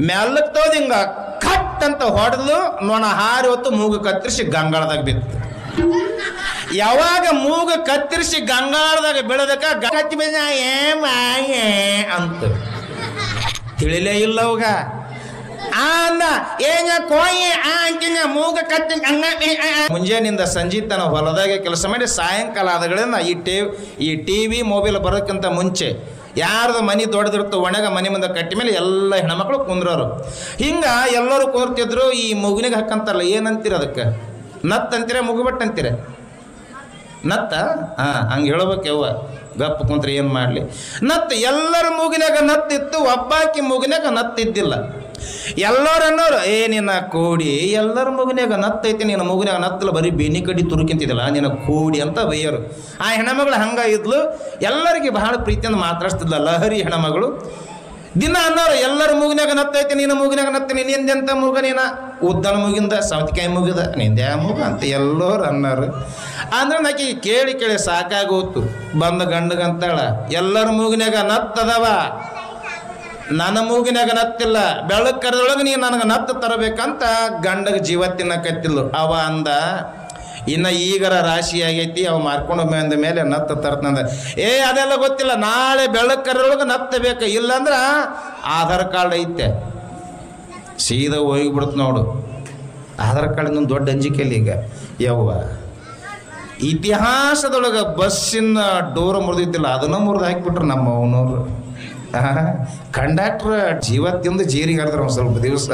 ಮೆಲ್ಲಕ್ ತೋದ್ ಹಿಂಗ ಕಟ್ ಅಂತ ಹೊಡೆದು ನೊಣ ಹಾರಿ ಹೊತ್ತು ಮೂಗು ಕತ್ತರಿಸಿ ಗಂಗಾಳದಾಗ ಬಿತ್ತು. ಯಾವಾಗ ಮೂಗು ಕತ್ತರಿಸಿ ಗಂಗಾಳದಾಗ ಬೀಳದಕ್ಕ ಗಚ್ಚಿ ಬೀಜ ಅಂತ ತಿಳಿಲೇ ಇಲ್ಲ ಅವಾಗ. ಅಂದ ಏನ ಕೋಯಿ ಅಂಕಿನ ಮೂಗ ಕತ್ತಿ ಮುಂಜಾನಿಂದ ಸಂಜೆ ತನ ಹೊಲದಾಗೆ ಕೆಲಸ ಮಾಡಿ ಸಾಯಂಕಾಲ ಆದಗಳಿಂದ ಈ ಟಿವಿ ಮೊಬೈಲ್ ಬರೋಕ್ಕಿಂತ ಮುಂಚೆ ಯಾರ್ದು ಮನೆ ದೊಡ್ಡದಿರ್ತೋ ಒಣಗ ಮನೆ ಮುಂದೆ ಕಟ್ಟಿ ಮೇಲೆ ಎಲ್ಲ ಹೆಣ್ಮಕ್ಳು ಕುಂದ್ರೋರು. ಹಿಂಗ ಎಲ್ಲರೂ ಕುಂದಿರ್ತಿದ್ರು. ಈ ಮುಗುನಿಗೆ ಹಾಕಂತಾರಲ್ಲ, ಏನಂತೀರ ಅದಕ್ಕೆ? ನತ್ ಅಂತೀರ, ಮುಗುಬಟ್ಟು ಅಂತೀರ? ನತ್ತ ಹಂಗೆ ಹೇಳ್ಬೇಕು. ಯವ್ವ ಗಪ್ಪ ಕುಂತ್ರೆ ಏನು ಮಾಡಲಿ? ನತ್ ಎಲ್ಲರ ಮೂಗಿನಾಗ ನತ್ತಿತ್ತು, ಒಬ್ಬಾಕಿ ಮೂಗಿನಾಗ ನತ್ತಿದ್ದಿಲ್ಲ. ಎಲ್ಲರೂ ಅನ್ನೋರು ನಿನ್ನ ಕೋಡಿ, ಎಲ್ಲರ ಮೂಗಿನಾಗ ನತ್ತೈತಿ, ನಿನ್ನ ಮೂಗಿನಾಗ ನತ್ತಲ್ಲ, ಬರೀ ಬೆನ್ನಿ ಕಡ್ಡಿ ತುರುಕಿಂತಿದ್ದಿಲ್ಲ ನಿನ್ನ ಕೋಡಿ ಅಂತ ಬೈಯರು. ಆ ಹೆಣ್ಮಗಳು ಹಂಗ ಇದ್ಲು. ಎಲ್ಲರಿಗೆ ಬಹಳ ಪ್ರೀತಿಯಿಂದ ಮಾತಾಡ್ತಿದ್ಲ, ಲಹರಿ ಹೆಣ್ಮಗಳು. ದಿನ ಅನ್ನೋರು ಎಲ್ಲರ ಮೂಗಿನಾಗ ನತ್ತೈತಿ, ನಿನ್ನ ಮೂಗಿನಾಗ ನತ್ತೀನಿ, ನಿಂದೆಂತ ಮೂಗ, ನೀನ ಉದ್ದನ ಮೂಗಿಂದ ಸೌತಿಕಾಯಿ ಮೂಗಿದ, ನಿಂದೆ ಮೂಗ ಅಂತ ಎಲ್ಲರೂ ಅನ್ನೋರು. ಅಂದ್ರೆ ನಾಕಿ ಕೇಳಿ ಕೇಳಿ ಸಾಕಾಗೋತು. ಬಂದ ಗಂಡಗಂತಾಳ, ಎಲ್ಲರ ಮೂಗಿನಾಗ ನತ್ತದವ, ನನ್ನ ಮೂಗಿನಾಗ ನತ್ತಿಲ್ಲ, ಬೆಳಕು ಕರೆದೊಳಗೆ ನೀನು ನನಗೆ ನತ್ತು ತರಬೇಕಂತ ಗಂಡಗೆ ಜೀವ ತಿನ್ನಕತ್ತಿಲ್ಲ. ಅವ ಅಂದ, ಇನ್ನು ಈಗರ ರಾಶಿ ಆಗೈತಿ, ಅವ ಮಾರ್ಕೊಂಡು ಬಂದ ಮೇಲೆ ನತ್ತು ತರ್ತಂದ. ಅದೆಲ್ಲ ಗೊತ್ತಿಲ್ಲ, ನಾಳೆ ಬೆಳಕು ಕರೆದೊಳಗೆ ನತ್ತಬೇಕು, ಇಲ್ಲಾಂದ್ರೆ ಆಧಾರ್ ಕಾರ್ಡ್ ಐತೆ, ಸೀದಾ ಹೋಗಿಬಿಡುತ್ತೆ ನೋಡು. ಆಧಾರ್ ಕಾರ್ಡ್ ದೊಡ್ಡ ಅಂಜಿಕೆಯಲ್ಲಿ ಈಗ ಯವ್ವ. ಇತಿಹಾಸದೊಳಗೆ ಬಸ್ಸಿನ ಡೋರ್ ಮುರಿದಿದ್ದಿಲ್ಲ, ಅದನ್ನು ಮುರಿದು ಹಾಕಿಬಿಟ್ರು ನಮ್ಮ ಅವನವರು. ಕಂಡಕ್ಟ್ರ್ ಜೀವತ್ತಿಂದ ಜೀರಿಗೆ ಹರಿದ್ರು ಒಂದು ಸ್ವಲ್ಪ ದಿವಸ.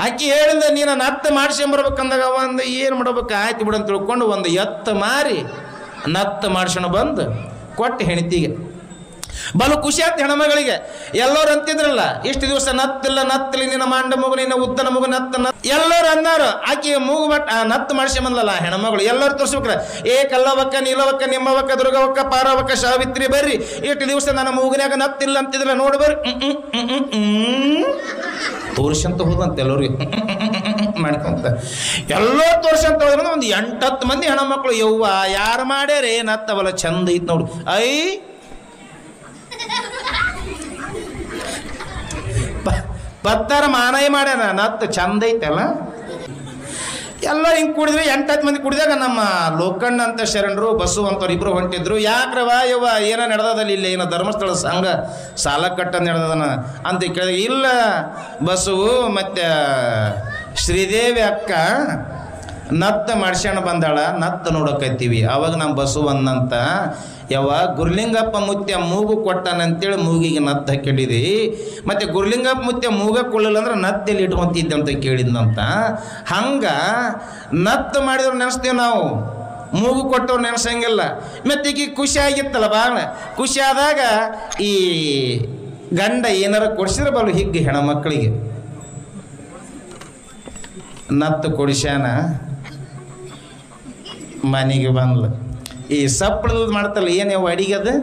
ಆಕಿ ಹೇಳಿದ, ನೀನು ನತ್ತ ಮಾಡ್ಸ್ಕೊಂಬರ್ಬೇಕಂದಾಗ ಒಂದು ಏನು ಮಾಡ್ಬೇಕು, ಆಯ್ತು ಬಿಡು ಅಂತ ತಿಳ್ಕೊಂಡು ಒಂದು ಎತ್ತ ಮಾರಿ ನತ್ತ ಮಾಡ್ಸ್ಕೊಂಡು ಬಂದು ಕೊಟ್ಟು ಹೆಣ್ತಿಗೆ. ಬಲು ಖುಷಿ ಆಯ್ತು ಹೆಣ್ಮಗಳಿಗೆ. ಎಲ್ಲರೂ ಅಂತಿದ್ರಲ್ಲ, ಇಷ್ಟು ದಿವಸ ನತ್ತಿಲ್ಲ ನತ್ತಲಿ, ನಿನ್ನ ಮಾಂಡ ಮಗು, ನಿನ್ನ ಉದ್ದನ ಮಗು ನತ್ತ ಎಲ್ಲರೂ ಅಂದಾರು. ಆಕೆ ಮೂಗು ಬಟ್ ನತ್ತು ಮಾಡಿಸ್ಕೊಂಬಂದಲ್ಲ ಹೆಣ್ಮಗಳು. ಎಲ್ಲರೂ ತೋರಿಸ್ಬೇಕ್ರ, ಕಲ್ಲವಕ್ಕ, ನೀಲವಕ್ಕ, ನಿಮ್ಮವಕ್ಕ, ದುರ್ಗವಕ್ಕ, ಪಾರವಕ್ಕ, ಸಾವಿತ್ರಿ, ಬರ್ರಿ, ಇಷ್ಟು ದಿವಸ ನನ್ನ ಮೂಗಿನಾಗ ನತ್ತಿಲ್ಲ ಅಂತಿದ್ರಲ್ಲ, ನೋಡಿ ಬರ್ರಿ ತೋರ್ಸಂತ ಹೋದಂತ ಎಲ್ಲರಿಗೆ ಮಾಡ್ಕೊಂತ ಎಲ್ಲೋ ತೋರ್ಸಂತ ಹೋದ್ರ ಒಂದು 8-10 ಮಂದಿ ಹೆಣ್ಮಕ್ಳು, ಯವ್ವ ಯಾರು ಮಾಡ್ಯಾರೇ ನತ್ತವಲ್ಲ, ಚಂದ ಐತ್ ನೋಡು. ಪತ್ತಾರ ಮಾನಯ ಮಾಡ್ಯಾನ, ನತ್ತು ಚಂದ ಐತಲ್ಲ. ಎಲ್ಲ ಹಿಂಗೆ ಕುಡಿದ್ರೆ 8-10 ಮಂದಿ ಕುಡಿದಾಗ ನಮ್ಮ ಲೋಕಣ್ಣ ಅಂತ ಶರಣರು, ಬಸ್ಸು ಅಂತವ್ರು ಇಬ್ರು ಹೊಂಟಿದ್ರು. ಯಾಕ್ರವ ಯವ್ವ ಏನೋ ನಡೆದದಲ್ಲಿ, ಇಲ್ಲ ಏನೋ ಧರ್ಮಸ್ಥಳ ಸಂಘ ಸಾಲ ಕಟ್ಟಂದು ನಡೆದನ ಅಂತ ಕೇಳಿದಾಗ, ಇಲ್ಲ ಬಸ್ಸು ಮತ್ತು ಶ್ರೀದೇವಿ ಅಕ್ಕ ನತ್ತ ಮಾಡ್ಸ್ಕೊಂಡು ಬಂದಾಳ, ನತ್ತ ನೋಡಕತ್ತೀವಿ. ಅವಾಗ ನಮ್ಮ ಬಸ್ಸು ಅಂದಂತ, ಯವ್ವ ಗುರ್ಲಿಂಗಪ್ಪ ಮುತ್ಯ ಮೂಗು ಕೊಟ್ಟಾನಂತೇಳಿ ಮೂಗಿಗೆ ನತ್ತು ಹಾಕಿಡಿದಿ, ಮತ್ತು ಗುರ್ಲಿಂಗಪ್ಪ ಮುತ್ಯ ಮೂಗ ಕೊಳ್ಳಿಲ್ಲ ಅಂದ್ರೆ ನತ್ತೆಲ್ಲಿ ಇಟ್ಕೊಂತಿದ್ದೆ ಅಂತ ಕೇಳಿದ್ನಂತ. ಹಂಗೆ ನತ್ತು ಮಾಡಿದವ್ರು ನೆನೆಸ್ತೀವಿ ನಾವು, ಮೂಗು ಕೊಟ್ಟವ್ರು ನೆನೆಸಂಗಿಲ್ಲ. ಮತ್ತು ಈಗ ಖುಷಿ ಆಗಿತ್ತಲ್ಲ, ಭಾಳ ಖುಷಿ ಆದಾಗ ಈ ಗಂಡ ಏನಾರ ಕೊಡಿಸಿದ್ರೆ ಬಲು ಹಿಗ್ಗಿ ಹೆಣ್ಮಕ್ಳಿಗೆ ನತ್ತು ಕೊಡಿಸ್ಯಾನ. ಮನೆಗೆ ಬಂದ್ಲು. ಈ ಸಪ್ಪಳದ ಮಾಡ್ತಲ್ಲ, ಏನು ಯಾವ ಅಡಿಗೆ, ಅದು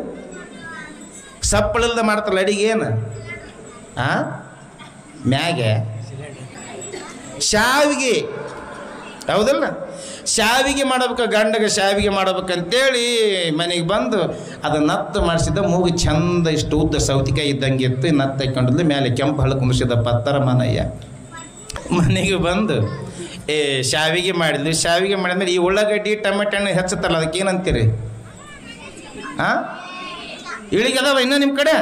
ಸಪ್ಪಳದ ಮಾಡ್ತಲ್ಲ ಅಡಿಗೆ, ಏನು ಮ್ಯಾಗೆ ಶಾವಿಗೆ, ಹೌದಲ್ಲ? ಶಾವಿಗೆ ಮಾಡ್ಬೇಕು, ಗಂಡಗೆ ಶಾವಿಗೆ ಮಾಡ್ಬೇಕಂತೇಳಿ ಮನೆಗೆ ಬಂದು ಅದು ನತ್ತು ಮಾಡಿಸಿದ. ಮೂಗು ಚಂದ ಇಷ್ಟು ಉದ್ದ ಸೌತಿಕಾಯಿ ಇದ್ದಂಗೆ ಇತ್ತು, ನತ್ತು ಹಾಕೊಂಡಿದ್ಲು. ಮೇಲೆ ಕೆಂಪು ಹಳಕು ಮುಗಿಸಿದ ಪತ್ತರ ಮನಯ್ಯ. ಮನೆಗೆ ಬಂದು ಶಾವಿಗೆ ಮಾಡಿದ್ವಿ. ಶಾವಿಗೆ ಮಾಡಿದ್ಮೇಲೆ ಈ ಉಳ್ಳಾಗಡ್ಡಿ ಟೊಮೆಟೊ ಹಣ್ಣು ಹೆಚ್ಚುತ್ತಲ್ಲ, ಅದಕ್ಕೆ ಏನಂತೀರಿ? ಇಳಿಗೆ ಅದಾವ ಇನ್ನೂ ನಿಮ್ಮ ಕಡೆ?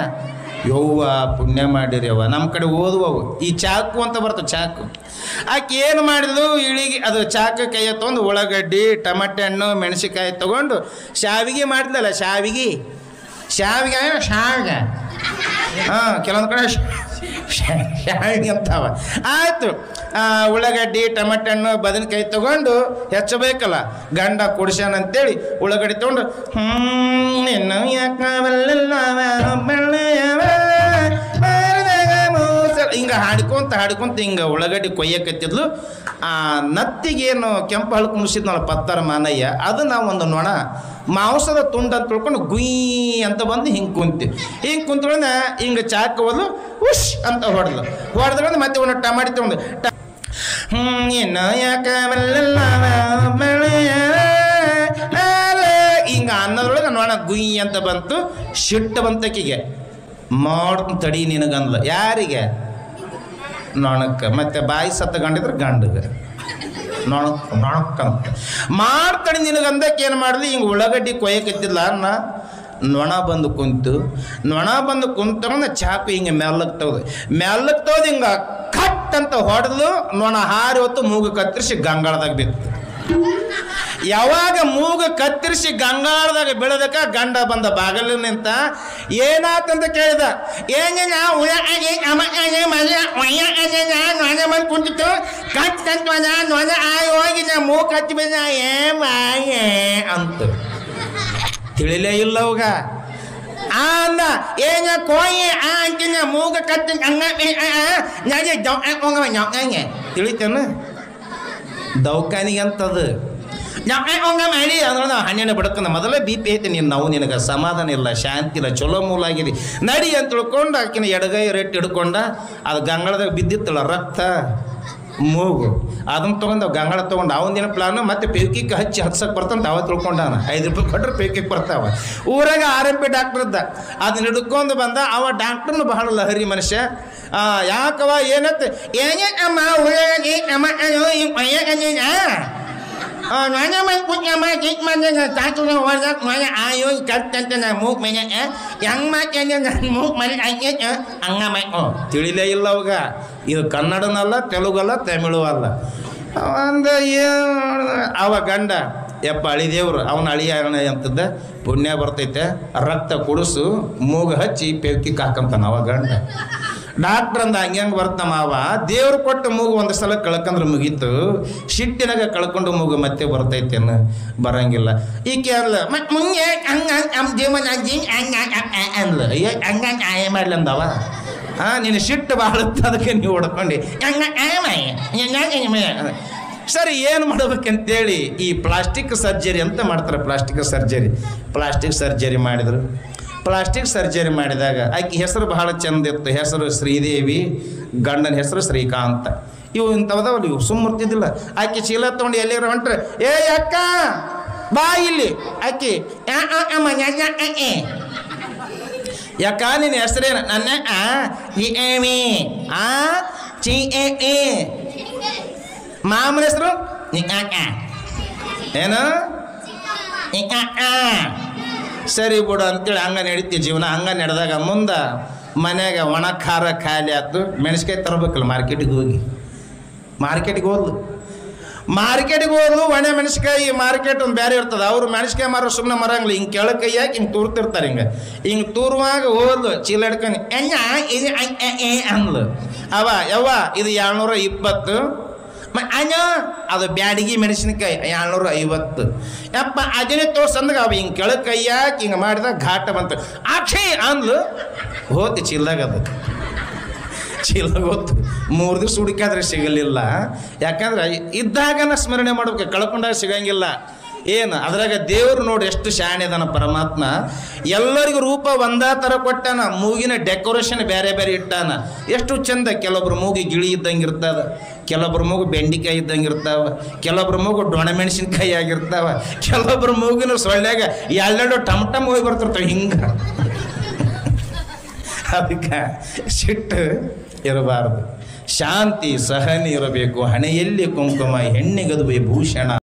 ಯವ್ವ ಪುಣ್ಯ ಮಾಡಿರಿ ಅವ್ವ, ನಮ್ಮ ಕಡೆ ಓದುವವು. ಈ ಚಾಕು ಅಂತ ಬರ್ತವೆ, ಚಾಕು. ಆಕೆ ಏನು ಮಾಡಿದ್ಲು, ಇಳಿಗೆ ಅದು ಚಾಕು ಕೈಯ ತೊಗೊಂಡು ಉಳ್ಳಾಗಡ್ಡಿ ಟೊಮೆಟೊ ಹಣ್ಣು ಮೆಣಸಿನ್ಕಾಯಿ ತೊಗೊಂಡು ಶಾವಿಗೆ ಮಾಡಿದ್ಲಲ್ಲ, ಶಾವಿಗೆ ಕೆಲವೊಂದು ಕಡೆ ಶಾವಿಗೆ ಅಂತಾವ. ಆಯಿತು, ಉಳ್ಳಾಗಡ್ಡಿ ಟೊಮೆಟೊ ಹಣ್ಣು ಬದನೆಕಾಯಿ ತೊಗೊಂಡು ಹೆಚ್ಚಬೇಕಲ್ಲ, ಗಂಡ ಕುಡಿಸ್ಯಾನಂತೇಳಿ ಉಳ್ಳಾಗಡ್ಡಿ ತೊಗೊಂಡು ಇನ್ನು ಹಿಂಗೆ ಹಾಡ್ಕೊಂತ ಹಿಂಗೆ ಉಳ್ಳಾಗಡ್ಡಿ ಕೊಯ್ಯಕತ್ತಿದ್ಲು. ನತ್ತಿಗೇನು ಕೆಂಪು ಹಳಕು ಮುಗಿಸಿದ್ನಲ್ಲ ಪತ್ತರ ಮಾನಯ್ಯ, ಅದು ನಾವು ಒಂದು ನೊಣ ಮಾಂಸದ ತುಂಡು ಅಂತ ತಿಳ್ಕೊಂಡು ಗುಯ್ ಅಂತ ಬಂದು ಹಿಂಗೆ ಕುಂತ್ಕೊಂಡ ಹಿಂಗೆ ಚಾಕು ಹೋದ್ಲು, ಉಶ್ ಅಂತ ಹೊಡೆದ್ಕೊಂಡು ಮತ್ತೆ ಒಂದು ಟಮಾಟಿ ತೊಗೊಂಡು ಇನ್ನು ಯಾಕೆ ಹಿಂಗೆ ಅನ್ನೋದ್ರೊಳಗೆ ನೊಣ ಗುಯ್ ಅಂತ ಬಂತು. ಸಿಟ್ಟು ಬಂತಕ್ಕಿಗೆ, ಮಾಡ್ಕೊಂಡು ತಡಿ ನಿನಗಂದ್ಲು. ಯಾರಿಗೆ? ನೊಣಕ್ಕೆ, ಮತ್ತೆ ಬಾಯಿ ಸತ್ತ ಗಂಡಿದ್ರೆ ಗಂಡಗೆ ನೊಣಕ್ಕಂತ ಮಾಡ್ತಾನೆ. ನಿನಗಂದಕ್ಕೆ ಏನು ಮಾಡಲಿ, ಹಿಂಗೆ ಉಳ್ಳಾಗಡ್ಡಿ ಕೊಯ್ಯಕತ್ತಿಲ್ಲ ಅನ್ನ ನೊಣ ಬಂದು ಕುಂತಂದ್ರೆ ಚಾಕು ಹಿಂಗೆ ಮೆಲ್ಲಕ್ಕೆ ತೆಗ್ದು ಹಿಂಗೆ ಕಟ್ ಅಂತ ಹೊಡೆದು ನೊಣ ಹಾರಿ ಹೊತ್ತು ಮೂಗು ಕತ್ತರಿಸಿ ಗಂಗಾಳದಾಗ ಬಿತ್ತು. ಯಾವಾಗ ಮೂಗು ಕತ್ತರಿಸಿ ಗಂಗಾಳದಾಗ ಬೀಳದಕ್ಕ ಗಂಡ ಬಂದ ಬಾಗಲು ನಿಂತ ಏನಾತಂತ ಕೇಳಿದ. ನೊಣ ಬಂದು ಕುಂತಿತ್ತು, ಕಟ್ ನೊಣ ಹೋಗಿ ನಾ ಮೂಗು ಕಚ್ಚಿ ಬಿಡ ಅಂತ ತಿಳಿಲೇ ಇಲ್ಲ ಅವಾಗ. ಅಂದ ಏನ ಕೋಯಿ ಅಂಕಿನ ಮೂಗ ಕಟ್ಟ ತಿಳಿತೇನು ದೌಖಾನಿಗೆ ಅಂತದು ಮಾಡಿ ಅಂದ್ರೆ ಹಣ್ಣೆಣ್ಣೆ ಬಿಡ್ಕೊಂಡ ಮೊದಲೇ ಬಿ ಪಿ ಐತಿ ನೀನು ನಾವು ನಿನಗೆ ಸಮಾಧಾನ ಇಲ್ಲ, ಶಾಂತಿ ಇಲ್ಲ, ಚಲೋ ಮೂಲ ಆಗಿದೆ ನಡಿ ಅಂತ ತಿಳ್ಕೊಂಡು ಆಕಿನ ಎಡಗೈ ರೇಟ್ ಹಿಡ್ಕೊಂಡ ಅದು ಗಂಗಾಳದಾಗ ಬಿದ್ದಿತ್ತಲ್ಲ ರಕ್ತ ಮೂಗು ಅದನ್ನ ತೊಗೊಂಡು ಗಂಗಾಳ ತೊಗೊಂಡು ಅವನೇನು ಪ್ಲಾನು ಮತ್ತೆ ಪೇಕಿಗೆ ಹಚ್ಚಕ್ಕೆ ಬರ್ತಂತ ಅವ ತಿಳ್ಕೊಂಡಾನ. 5 ರೂಪಾಯಿ ಕೊಟ್ಟರೆ ಪೇಕಿಗೆ ಬರ್ತಾವ. ಊರಾಗ RMP ಡಾಕ್ಟರ್ ಇದ್ದ, ಅದನ್ನ ಹಿಡ್ಕೊಂಡು ಬಂದ. ಅವ ಡಾಕ್ಟರ್ನು ಬಹಳ ಲಹರಿ ಮನುಷ್ಯ. ಯಾಕವ ಏನತ್ತ ಅಮ್ಮ ತಿಳಿಲೇ ಇಲ್ಲ ಅವಾಗ. ಇದು ಕನ್ನಡನಲ್ಲ, ತೆಲುಗಲ್ಲ, ತಮಿಳು ಅಲ್ಲ. ಅಂದ ಅವ ಗಂಡ ಯಪ್ಪ ಅಳಿದೇವ್ರು ಅವನ ಅಳಿಯ ಅಂತದ್ದ ಪುಣ್ಯ ಬರ್ತೈತೆ, ರಕ್ತ ಕುಡಿಸು ಮೂಗು ಹಚ್ಚಿ ಪೇಕಿಗೆ ಹಾಕಂತಾನ ಅವ ಗಂಡ. ಡಾಕ್ಟ್ರ್ ಅಂದ ಹಂಗೆ ಬರ್ತಮ್ಮ ಅವ ದೇವ್ರು ಕೊಟ್ಟ ಮೂಗು ಒಂದು ಸಲ ಕಳ್ಕಂದ್ರೆ ಮುಗೀತು, ಶಿಟ್ಟಿನಾಗ ಕಳ್ಕೊಂಡು ಮೂಗು ಮತ್ತೆ ಬರ್ತೈತೇನು ಬರಂಗಿಲ್ಲ. ಈಕೆ ಅಲ್ಲ ಮುಂಗೆ ಜೀವನ ಅನ್ಲ ಹಂಗ ಮಾಡ್ಲಂದವ ನೀನು ಶಿಟ್ಟು ಬಾಳುತ್ತ ಅದಕ್ಕೆ ನೀವು ಹೊಡ್ಕೊಂಡು ಸರಿ ಏನು ಮಾಡ್ಬೇಕಂತೇಳಿ ಈ ಪ್ಲಾಸ್ಟಿಕ್ ಸರ್ಜರಿ ಅಂತ ಮಾಡ್ತಾರೆ. ಪ್ಲಾಸ್ಟಿಕ್ ಸರ್ಜರಿ ಮಾಡಿದ್ರು. ಪ್ಲಾಸ್ಟಿಕ್ ಸರ್ಜರಿ ಮಾಡಿದಾಗ ಆಕೆ ಹೆಸರು ಬಹಳ ಚಂದ ಇತ್ತು. ಹೆಸರು ಶ್ರೀದೇವಿ, ಗಂಡನ ಹೆಸರು ಶ್ರೀಕಾಂತ. ಇವು ಇಂಥವದವಲ್ಲ, ಇವು ಸುಮ್ಮರ್ತಿದ್ದಿಲ್ಲ. ಆಕೆ ಚೀಲ ತೊಗೊಂಡು ಎಲ್ಲಿರೋ ಹೊಂಟ್ರೆ ಏ ಅಕ್ಕ ಬಾ ಇಲ್ಲಿ. ಆಕೆ ಯಾಕ ನಿನ್ನ ಹೆಸರೇನು? ನನ್ನ ಮಾಮನ ಹೆಸರು ಏನು ಸರಿ ಬಿಡು ಅಂತೇಳಿ ಹಂಗ ನಡೀತಿ ಜೀವನ. ಹಂಗ ನಡೆದಾಗ ಮುಂದೆ ಮನ್ಯಾಗ ಒಣ ಖಾರ ಖಾಲಿ ಆಯ್ತು. ಮೆಣಸಿನ್ಕಾಯಿ ತರಬೇಕಲ್ಲ ಮಾರ್ಕೆಟಿಗೆ ಹೋದ್ಲು ಒಣ ಮೆಣಸಿನ್ಕಾಯಿ ಮಾರ್ಕೆಟ್ ಒಂದು ಬೇರೆ ಇರ್ತದೆ. ಅವ್ರು ಮೆಣಸಿನ್ಕಾಯಿ ಮಾರೋ ಸುಮ್ಮನೆ ಮರಂಗಿಲ್ಲ, ಹಿಂಗೆ ಕೆಳಕೈ ಹಾಕಿ ಹಿಂಗೆ ತೂರ್ತಿರ್ತಾರೆ. ಹಿಂಗೆ ತೂರುವಾಗ ಹೋದ್ಲು ಚೀಲ ಹಿಡ್ಕೊಂಡು ಇದು ಅಂದ್ಲು. ಯವ್ವ ಇದು 220. ಅದು ಬ್ಯಾಡಿಗೆ ಮೆಣಸಿನಕಾಯಿ 250. ಯಪ್ಪ ಅದನ್ನೇ ತೋರ್ಸಂದಾಗ ಅವ ಹಿಂಗೆ ಕೆಳಗೆ ಕೈ ಹಾಕಿ ಹಿಂಗೆ ಮಾಡಿದಾಗ ಘಾಟ ಬಂತು. ಆಕ್ಷಿ ಅಂದ್ಲು, ಹೋತಿ ಚೀಲದಾಗ. ಅದು ಚೀಲದಾಗ ಹೋತು. 3 ದಿವಸ ಹುಡುಕಾದ್ರೆ ಸಿಗಲಿಲ್ಲ. ಯಾಕಂದ್ರೆ ಇದ್ದಾಗನ ಸ್ಮರಣೆ ಮಾಡ್ಬೇಕು, ಕಳ್ಕೊಂಡಾಗ ಸಿಗಂಗಿಲ್ಲ. ಏನು ಅದ್ರಾಗ ದೇವರು ನೋಡಿ ಎಷ್ಟು ಶಾಣೆದನ ಪರಮಾತ್ಮ. ಎಲ್ಲರಿಗೂ ರೂಪ ಒಂದೇ ಥರ ಕೊಟ್ಟಾನ. ಮೂಗಿನ ಡೆಕೋರೇಷನ್ ಬೇರೆ ಬೇರೆ ಇಟ್ಟಾನ. ಎಷ್ಟು ಚಂದ. ಕೆಲವೊಬ್ರು ಮೂಗಿ ಗಿಳಿ ಇದ್ದಂಗೆ ಇರ್ತದ, ಕೆಲವೊಬ್ರು ಮೂಗು ಬೆಂಡಿಕಾಯಿ ಇದ್ದಂಗೆ ಇರ್ತಾವ, ಕೆಲವೊಬ್ರು ಮೂಗು ಡೊಣ ಮೆಣಸಿನ್ಕಾಯಿ ಆಗಿರ್ತಾವ, ಕೆಲವೊಬ್ರು ಮೂಗಿನ ಸೊಳ್ಳ್ಯಾಗ 2 ಟಮ್ ಹೋಗಿ ಬರ್ತಿರ್ತಾವೆ ಹಿಂಗೆ. ಅದಕ್ಕೆ ಸಿಟ್ಟು ಇರಬಾರ್ದು, ಶಾಂತಿ ಸಹನೆ ಇರಬೇಕು. ಹಣೆಯಲ್ಲಿ ಕುಂಕುಮ, ಹೆಣ್ಣಿಗದುವೆ ಭೂಷಣ.